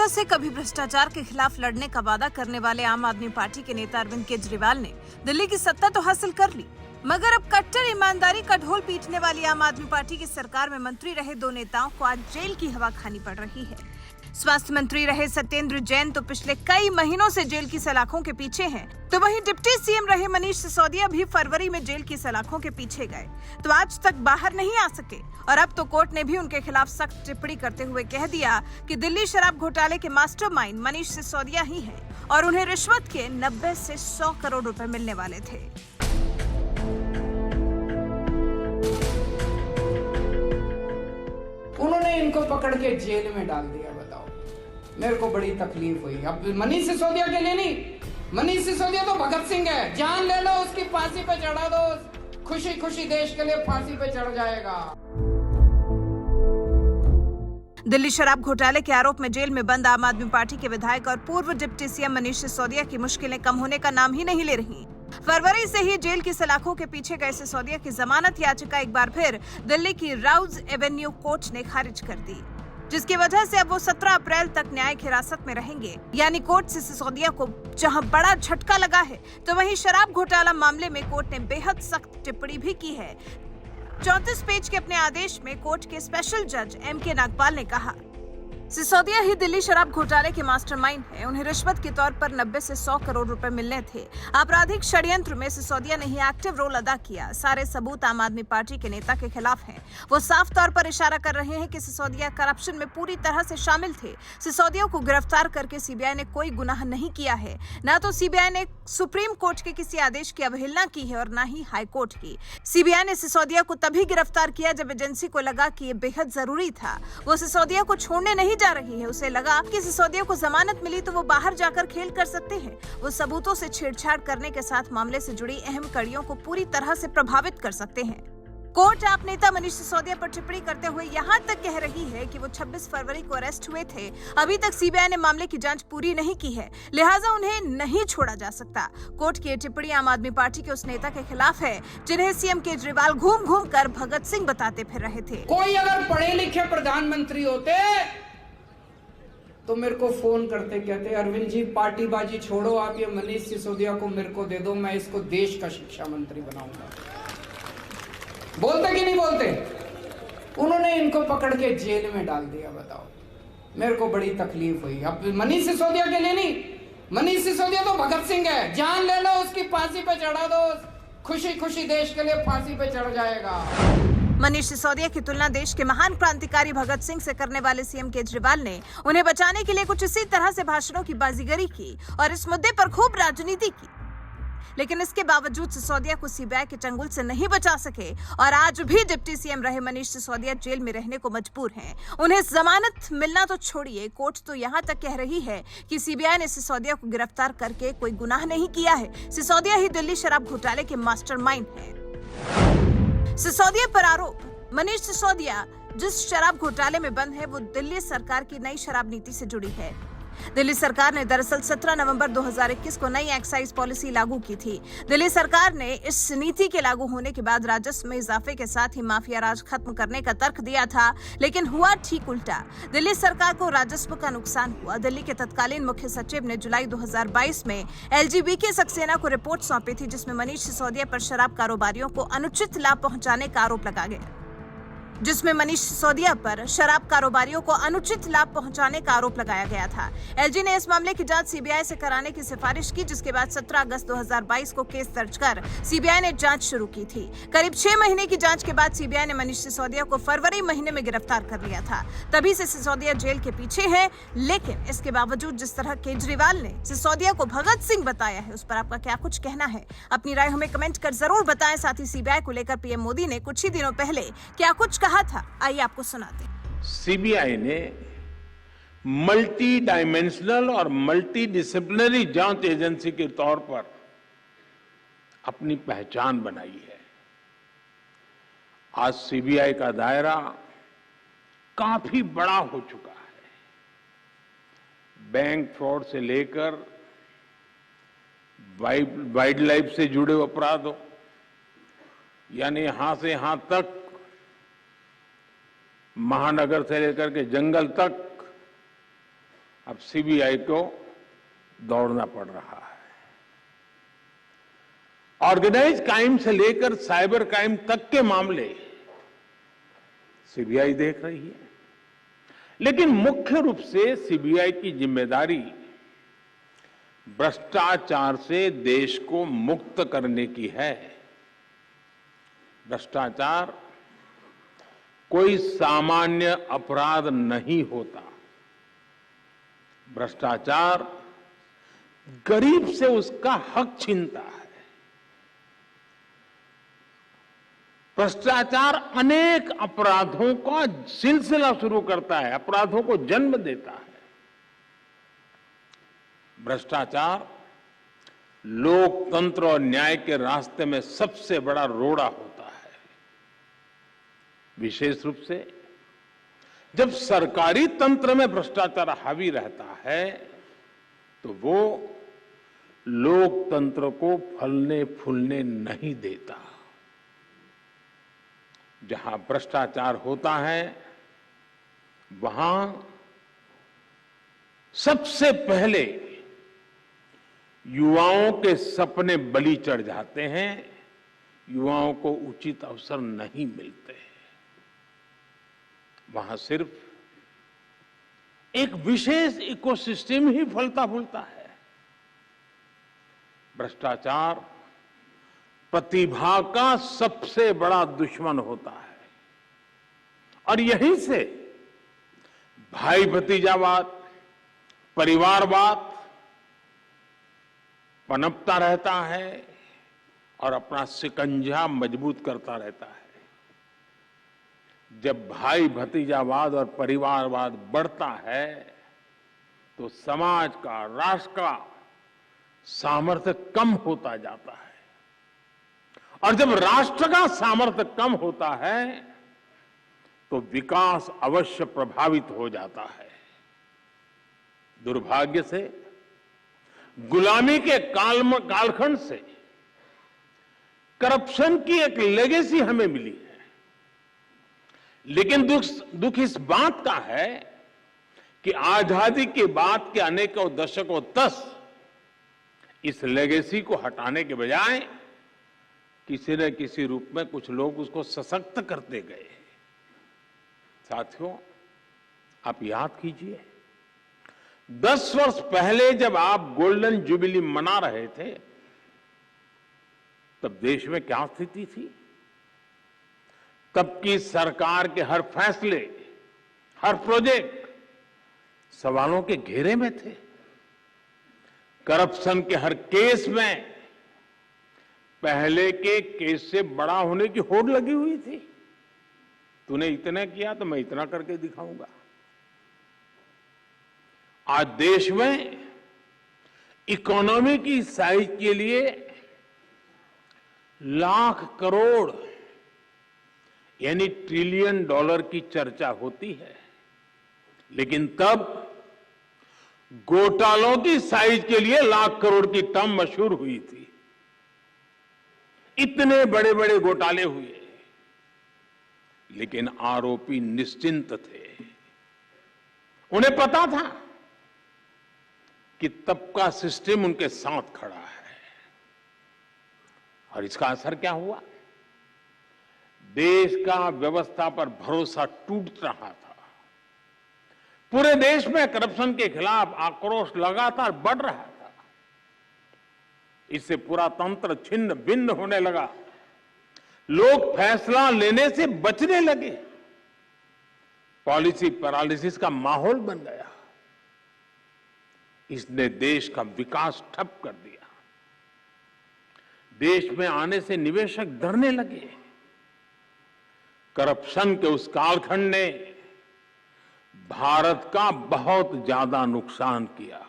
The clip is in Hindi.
जनता से कभी भ्रष्टाचार के खिलाफ लड़ने का वादा करने वाले आम आदमी पार्टी के नेता अरविंद केजरीवाल ने दिल्ली की सत्ता तो हासिल कर ली, मगर अब कट्टर ईमानदारी का ढोल पीटने वाली आम आदमी पार्टी की सरकार में मंत्री रहे दो नेताओं को आज जेल की हवा खानी पड़ रही है। स्वास्थ्य मंत्री रहे सत्येंद्र जैन तो पिछले कई महीनों से जेल की सलाखों के पीछे हैं, तो वहीं डिप्टी सीएम रहे मनीष सिसोदिया भी फरवरी में जेल की सलाखों के पीछे गए तो आज तक बाहर नहीं आ सके। और अब तो कोर्ट ने भी उनके खिलाफ सख्त टिप्पणी करते हुए कह दिया कि दिल्ली शराब घोटाले के मास्टरमाइंड मनीष सिसोदिया ही हैं और उन्हें रिश्वत के 90 से 100 करोड़ रुपए मिलने वाले थे। उन्होंने इनको पकड़ के जेल में डाल दिया। बताओ, मेरे को बड़ी तकलीफ हुई। अब मनीष सिसोदिया के लिए नहीं, मनीष सिसोदिया तो भगत सिंह है, जान ले लो उसकी फांसी पे चढ़ा दो, खुशी खुशी देश के लिए फांसी पे चढ़ जाएगा। दिल्ली शराब घोटाले के आरोप में जेल में बंद आम आदमी पार्टी के विधायक और पूर्व डिप्टी सीएम मनीष सिसोदिया की मुश्किलें कम होने का नाम ही नहीं ले रही। फरवरी से ही जेल की सलाखों के पीछे गए सिसोदिया की जमानत याचिका एक बार फिर दिल्ली की राउज एवेन्यू कोर्ट ने खारिज कर दी, जिसकी वजह से अब वो 17 अप्रैल तक न्यायिक हिरासत में रहेंगे। यानी कोर्ट से सिसोदिया को जहां बड़ा झटका लगा है, तो वहीं शराब घोटाला मामले में कोर्ट ने बेहद सख्त टिप्पणी भी की है। 34 पेज के अपने आदेश में कोर्ट के स्पेशल जज एम.के. नागपाल ने कहा, सिसोदिया ही दिल्ली शराब घोटाले के मास्टरमाइंड है। उन्हें रिश्वत के तौर पर 90 से 100 करोड़ रुपए मिलने थे। आपराधिक षड्यंत्र में सिसोदिया ने ही एक्टिव रोल अदा किया। सारे सबूत आम आदमी पार्टी के नेता के खिलाफ हैं। वो साफ तौर पर इशारा कर रहे हैं कि सिसोदिया करप्शन में पूरी तरह से शामिल थे। सिसोदिया को गिरफ्तार करके सीबीआई ने कोई गुनाह नहीं किया है। न तो सीबीआई ने सुप्रीम कोर्ट के किसी आदेश की अवहेलना की है और न ही हाई कोर्ट की। सीबीआई ने सिसोदिया को तभी गिरफ्तार किया जब एजेंसी को लगा कि ये बेहद जरूरी था। वो सिसोदिया को छोड़ने नहीं जा रही है। उसे लगा कि सिसोदिया को जमानत मिली तो वो बाहर जाकर खेल कर सकते हैं। वो सबूतों से छेड़छाड़ करने के साथ मामले से जुड़ी अहम कड़ियों को पूरी तरह से प्रभावित कर सकते हैं। कोर्ट आप नेता मनीष सिसोदिया पर टिप्पणी करते हुए यहाँ तक कह रही है कि वो 26 फरवरी को अरेस्ट हुए थे। अभी तक सीबीआई ने मामले की जांच पूरी नहीं की है, लिहाजा उन्हें नहीं छोड़ा जा सकता। कोर्ट की टिप्पणी आम आदमी पार्टी के उस नेता के खिलाफ है जिन्हें सीएम केजरीवाल घूम घूम कर भगत सिंह बताते फिर रहे थे। कोई अगर पढ़े लिखे प्रधानमंत्री होते तो मेरे को फोन करते, कहते अरविंद जी पार्टीबाजी छोड़ो, आप ये मनीष सिसोदिया को मेरे को दे दो, मैं इसको देश का शिक्षा मंत्री बनाऊंगा। बोलते कि नहीं बोलते? उन्होंने इनको पकड़ के जेल में डाल दिया। बताओ, मेरे को बड़ी तकलीफ हुई। अब मनीष सिसोदिया के लिए नहीं, मनीष सिसोदिया तो भगत सिंह है, जान ले लो उसकी फांसी पे चढ़ा दो, खुशी खुशी देश के लिए फांसी पे चढ़ जाएगा। मनीष सिसोदिया की तुलना देश के महान क्रांतिकारी भगत सिंह से करने वाले सीएम केजरीवाल ने उन्हें बचाने के लिए कुछ इसी तरह से भाषणों की बाजीगरी की और इस मुद्दे पर खूब राजनीति की। लेकिन इसके बावजूद सिसोदिया को सीबीआई के चंगुल से नहीं बचा सके और आज भी डिप्टी सीएम रहे मनीष सिसोदिया जेल में रहने को मजबूर हैं। उन्हें जमानत मिलना तो छोड़िए, कोर्ट तो यहाँ तक कह रही है कि सीबीआई ने सिसोदिया को गिरफ्तार करके कोई गुनाह नहीं किया है। सिसोदिया ही दिल्ली शराब घोटाले के मास्टरमाइंड है। सिसोदिया पर आरोप, मनीष सिसोदिया जिस शराब घोटाले में बंद है वो दिल्ली सरकार की नई शराब नीति से जुड़ी है। दिल्ली सरकार ने दरअसल 17 नवंबर 2021 को नई एक्साइज पॉलिसी लागू की थी। दिल्ली सरकार ने इस नीति के लागू होने के बाद राजस्व में इजाफे के साथ ही माफिया राज खत्म करने का तर्क दिया था, लेकिन हुआ ठीक उल्टा। दिल्ली सरकार को राजस्व का नुकसान हुआ। दिल्ली के तत्कालीन मुख्य सचिव ने जुलाई 2022 में एलजीबीके सक्सेना को रिपोर्ट सौंपी थी, जिसमें मनीष सिसोदिया पर शराब कारोबारियों को अनुचित लाभ पहुंचाने का आरोप लगा गया का आरोप लगाया गया था। एलजी ने इस मामले की जांच सीबीआई से कराने की सिफारिश की, जिसके बाद 17 अगस्त 2022 को केस दर्ज कर सीबीआई ने जांच शुरू की थी। करीब 6 महीने की जांच के बाद सीबीआई ने मनीष सिसोदिया को फरवरी महीने में गिरफ्तार कर लिया था। तभी से सिसोदिया जेल के पीछे है। लेकिन इसके बावजूद जिस तरह केजरीवाल ने सिसोदिया को भगत सिंह बताया है, उस पर आपका क्या कुछ कहना है? अपनी राय हमें कमेंट कर जरूर बताएं। साथ ही सीबीआई को लेकर पीएम मोदी ने कुछ ही दिनों पहले क्या कुछ कहा था, आइए आपको सुनाते हैं। सीबीआई ने मल्टी डायमेंशनल और मल्टी डिसिप्लिनरी जांच एजेंसी के तौर पर अपनी पहचान बनाई है। आज सीबीआई का दायरा काफी बड़ा हो चुका है। बैंक फ्रॉड से लेकर वाइल्ड लाइफ से जुड़े अपराधों, यानी यहां से यहां तक, महानगर से लेकर के जंगल तक अब सीबीआई को दौड़ना पड़ रहा है। ऑर्गेनाइज क्राइम से लेकर साइबर क्राइम तक के मामले सीबीआई देख रही है, लेकिन मुख्य रूप से सीबीआई की जिम्मेदारी भ्रष्टाचार से देश को मुक्त करने की है। भ्रष्टाचार कोई सामान्य अपराध नहीं होता। भ्रष्टाचार गरीब से उसका हक छीनता है। भ्रष्टाचार अनेक अपराधों का सिलसिला शुरू करता है, अपराधों को जन्म देता है। भ्रष्टाचार लोकतंत्र और न्याय के रास्ते में सबसे बड़ा रोड़ा होता है। विशेष रूप से जब सरकारी तंत्र में भ्रष्टाचार हावी रहता है तो वो लोकतंत्र को फलने फूलने नहीं देता। जहां भ्रष्टाचार होता है वहां सबसे पहले युवाओं के सपने बलि चढ़ जाते हैं, युवाओं को उचित अवसर नहीं मिलते। वहां सिर्फ एक विशेष इकोसिस्टम ही फलता फूलता है। भ्रष्टाचार प्रतिभा का सबसे बड़ा दुश्मन होता है और यहीं से भाई भतीजावाद, परिवारवाद पनपता रहता है और अपना शिकंजा मजबूत करता रहता है। जब भाई भतीजावाद और परिवारवाद बढ़ता है तो समाज का, राष्ट्र का सामर्थ्य कम होता जाता है और जब राष्ट्र का सामर्थ्य कम होता है तो विकास अवश्य प्रभावित हो जाता है। दुर्भाग्य से गुलामी के कालखंड से करप्शन की एक लेगेसी हमें मिली है, लेकिन दुख इस बात का है कि आजादी के बाद के अनेकों दशकों तक इस लेगेसी को हटाने के बजाय किसी न किसी रूप में कुछ लोग उसको सशक्त करते गए। साथियों, आप याद कीजिए 10 वर्ष पहले जब आप गोल्डन जुबिली मना रहे थे तब देश में क्या स्थिति थी? तब की सरकार के हर फैसले, हर प्रोजेक्ट सवालों के घेरे में थे। करप्शन के हर केस में पहले के केस से बड़ा होने की होड़ लगी हुई थी। तूने इतना किया तो मैं इतना करके दिखाऊंगा। आज देश में इकोनॉमी की साइज के लिए लाख करोड़ यानी ट्रिलियन डॉलर की चर्चा होती है, लेकिन तब घोटालों की साइज के लिए लाख करोड़ की टर्म मशहूर हुई थी। इतने बड़े बड़े घोटाले हुए, लेकिन आरोपी निश्चिंत थे। उन्हें पता था कि तब का सिस्टम उनके साथ खड़ा है। और इसका असर क्या हुआ? देश का व्यवस्था पर भरोसा टूट रहा था। पूरे देश में करप्शन के खिलाफ आक्रोश लगातार बढ़ रहा था। इससे पूरा तंत्र छिन्न भिन्न होने लगा। लोग फैसला लेने से बचने लगे। पॉलिसी पैरालिसिस का माहौल बन गया। इसने देश का विकास ठप कर दिया। देश में आने से निवेशक डरने लगे। करप्शन के उस कालखंड ने भारत का बहुत ज्यादा नुकसान किया।